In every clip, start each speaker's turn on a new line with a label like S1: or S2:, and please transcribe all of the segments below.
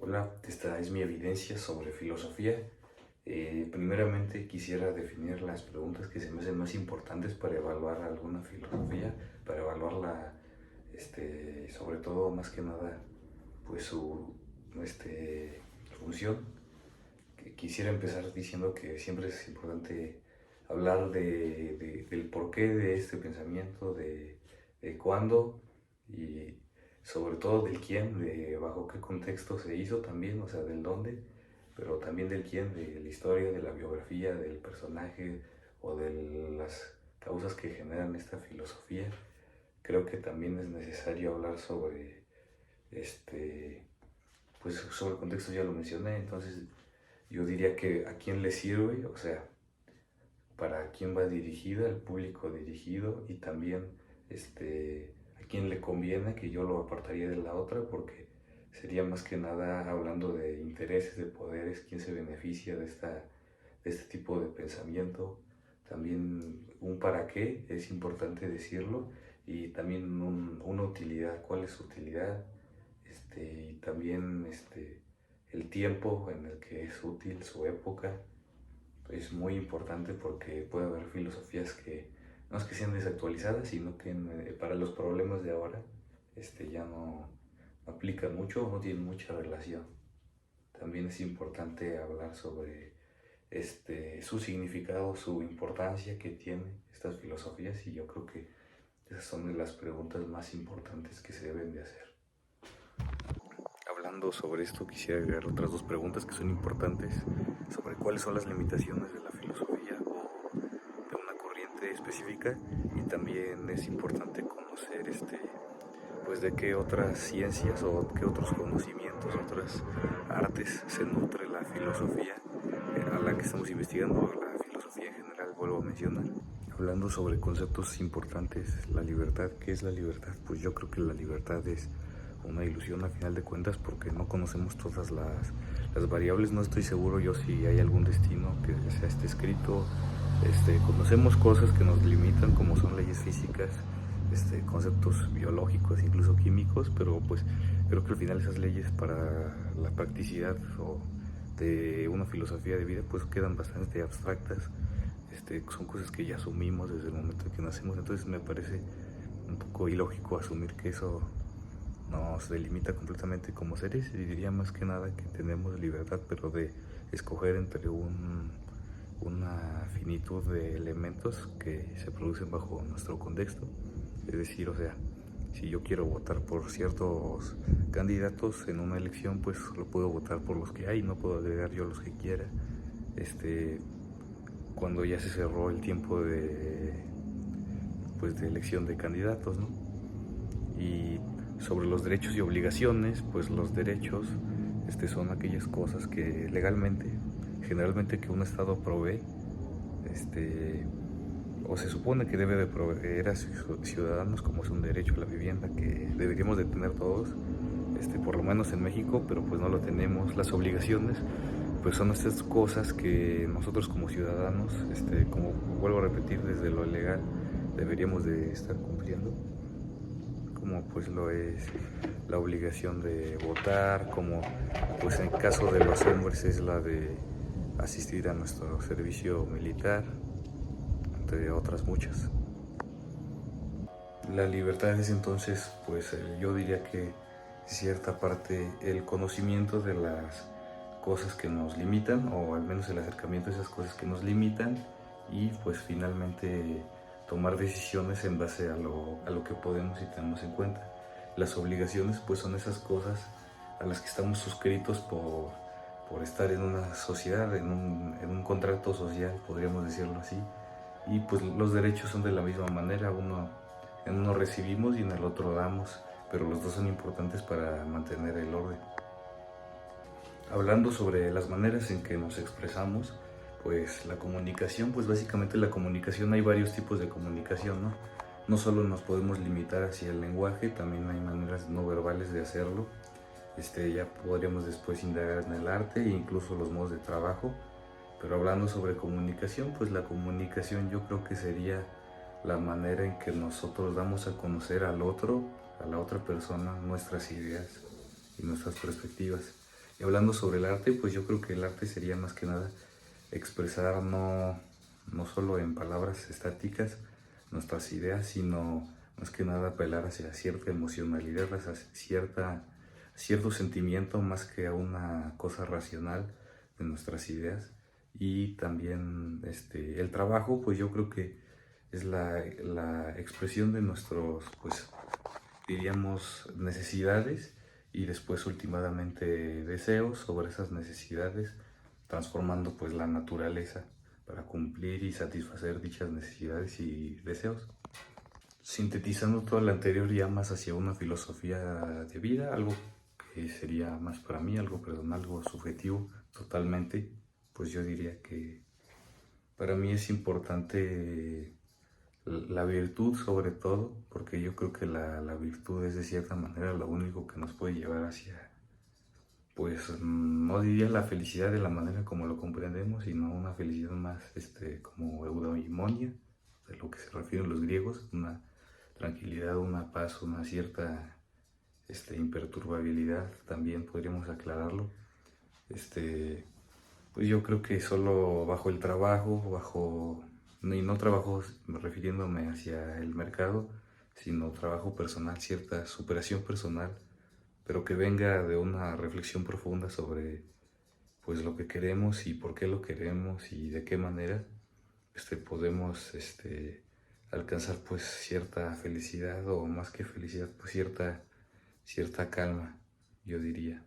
S1: Hola, esta es mi evidencia sobre filosofía. Primeramente quisiera definir las preguntas que se me hacen más importantes para evaluar alguna filosofía, para evaluarla, sobre todo más que nada, pues su función. Quisiera empezar diciendo que siempre es importante hablar del porqué de este pensamiento, de cuándo y sobre todo del quién, de bajo qué contexto se hizo también, o sea, del dónde, pero también del quién, de la historia, de la biografía, del personaje o de las causas que generan esta filosofía. Creo que también es necesario hablar sobre pues sobre el contexto ya lo mencioné, entonces yo diría que a quién le sirve, o sea, para quién va dirigida, el público dirigido y también a quién le conviene, que yo lo apartaría de la otra porque sería más que nada hablando de intereses, de poderes, quién se beneficia de este tipo de pensamiento. También un para qué, es importante decirlo, y también una utilidad, cuál es su utilidad, y también el tiempo en el que es útil, su época, es muy importante porque puede haber filosofías que no es que sean desactualizadas, sino que para los problemas de ahora ya no aplican mucho o no tienen mucha relación. También es importante hablar sobre su significado, su importancia que tiene estas filosofías, y yo creo que esas son de las preguntas más importantes que se deben de hacer. Hablando sobre esto, quisiera agregar otras dos preguntas que son importantes sobre cuáles son las limitaciones de la filosofía o de una corriente específica, y también es importante conocer pues de qué otras ciencias o qué otros conocimientos, otras artes se nutre la filosofía a la que estamos investigando, la filosofía en general, vuelvo a mencionar. Hablando sobre conceptos importantes, la libertad. ¿Qué es la libertad? Pues yo creo que la libertad es una ilusión a final de cuentas porque no conocemos todas las variables. No estoy seguro yo si hay algún destino que ya esté escrito. Conocemos cosas que nos limitan como son leyes físicas, conceptos biológicos, incluso químicos, pero pues creo que al final esas leyes para la practicidad o de una filosofía de vida pues quedan bastante abstractas. Son cosas que ya asumimos desde el momento en que nacemos, entonces me parece un poco ilógico asumir que eso nos delimita completamente como seres, y diría más que nada que tenemos libertad, pero de escoger entre una finitud de elementos que se producen bajo nuestro contexto. Es decir, o sea, si yo quiero votar por ciertos candidatos en una elección, pues lo puedo votar por los que hay, no puedo agregar yo los que quiera. Cuando ya se cerró el tiempo pues de elección de candidatos, ¿no? Y sobre los derechos y obligaciones, pues los derechos son aquellas cosas que legalmente, generalmente que un Estado provee, o se supone que debe de proveer a sus ciudadanos, como es un derecho a la vivienda que deberíamos de tener todos, por lo menos en México, pero pues no lo tenemos. Las obligaciones pues son estas cosas que nosotros como ciudadanos, como vuelvo a repetir, desde lo legal deberíamos de estar cumpliendo, como pues lo es la obligación de votar, como pues en caso de los hombres es la de asistir a nuestro servicio militar, entre otras muchas. La libertad es entonces, pues yo diría que cierta parte el conocimiento de las cosas que nos limitan, o al menos el acercamiento a esas cosas que nos limitan, y pues finalmente tomar decisiones en base a lo que podemos y tenemos en cuenta. Las obligaciones pues son esas cosas a las que estamos suscritos por estar en una sociedad, en un contrato social, podríamos decirlo así, y pues los derechos son de la misma manera, en uno recibimos y en el otro damos, pero los dos son importantes para mantener el orden. Hablando sobre las maneras en que nos expresamos, pues la comunicación, pues básicamente la comunicación, hay varios tipos de comunicación, ¿no? No solo nos podemos limitar hacia el lenguaje, también hay maneras no verbales de hacerlo. Ya podríamos después indagar en el arte e incluso los modos de trabajo. Pero hablando sobre comunicación, pues la comunicación yo creo que sería la manera en que nosotros damos a conocer al otro, a la otra persona, nuestras ideas y nuestras perspectivas. Y hablando sobre el arte, pues yo creo que el arte sería más que nada expresar no solo en palabras estáticas nuestras ideas, sino más que nada apelar hacia cierta emocionalidad, hacia cierto sentimiento más que a una cosa racional de nuestras ideas. Y también el trabajo, pues yo creo que es la expresión de nuestros, pues diríamos, necesidades y después últimamente deseos sobre esas necesidades, transformando pues la naturaleza para cumplir y satisfacer dichas necesidades y deseos. Sintetizando todo lo anterior ya más hacia una filosofía de vida, algo que sería más para mí, algo personal, algo subjetivo totalmente, pues yo diría que para mí es importante la virtud sobre todo, porque yo creo que la virtud es de cierta manera lo único que nos puede llevar hacia, pues no diría la felicidad de la manera como lo comprendemos, sino una felicidad más como eudaimonia, de lo que se refieren los griegos, una tranquilidad, una paz, una cierta imperturbabilidad, también podríamos aclararlo. Pues yo creo que solo bajo el trabajo, y no trabajo refiriéndome hacia el mercado, sino trabajo personal, cierta superación personal, pero que venga de una reflexión profunda sobre pues lo que queremos y por qué lo queremos y de qué manera podemos alcanzar pues cierta felicidad o más que felicidad, pues cierta calma, yo diría.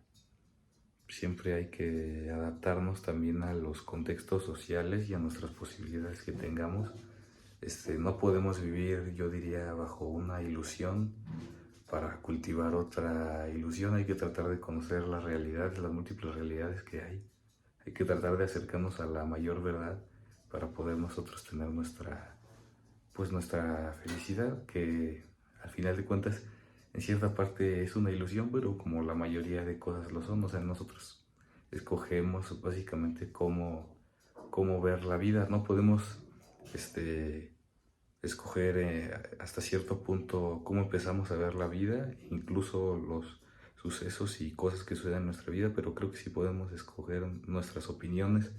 S1: Siempre hay que adaptarnos también a los contextos sociales y a nuestras posibilidades que tengamos. No podemos vivir, yo diría, bajo una ilusión para cultivar otra ilusión. Hay que tratar de conocer las realidades, las múltiples realidades que hay. Hay que tratar de acercarnos a la mayor verdad para poder nosotros tener nuestra felicidad, que al final de cuentas en cierta parte es una ilusión, pero como la mayoría de cosas lo son, o sea, nosotros escogemos básicamente cómo ver la vida, no podemos escoger hasta cierto punto cómo empezamos a ver la vida, incluso los sucesos y cosas que suceden en nuestra vida, pero creo que sí podemos escoger nuestras opiniones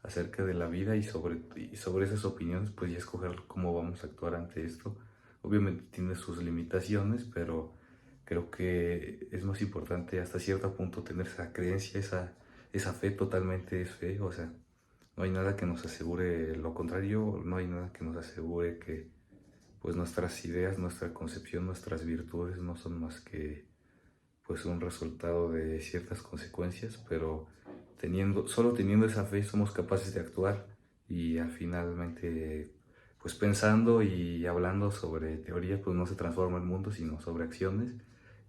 S1: acerca de la vida y sobre esas opiniones pues ya escoger cómo vamos a actuar ante esto. Obviamente tiene sus limitaciones, pero creo que es más importante hasta cierto punto tener esa creencia, esa fe, totalmente es fe, o sea, no hay nada que nos asegure lo contrario, no hay nada que nos asegure que pues nuestras ideas, nuestra concepción, nuestras virtudes no son más que pues un resultado de ciertas consecuencias, pero solo teniendo esa fe somos capaces de actuar y al finalmente pues pensando y hablando sobre teoría pues no se transforma el mundo sino sobre acciones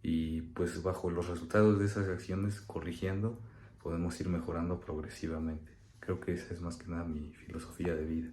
S1: y pues bajo los resultados de esas acciones corrigiendo podemos ir mejorando progresivamente. Creo que esa es más que nada mi filosofía de vida.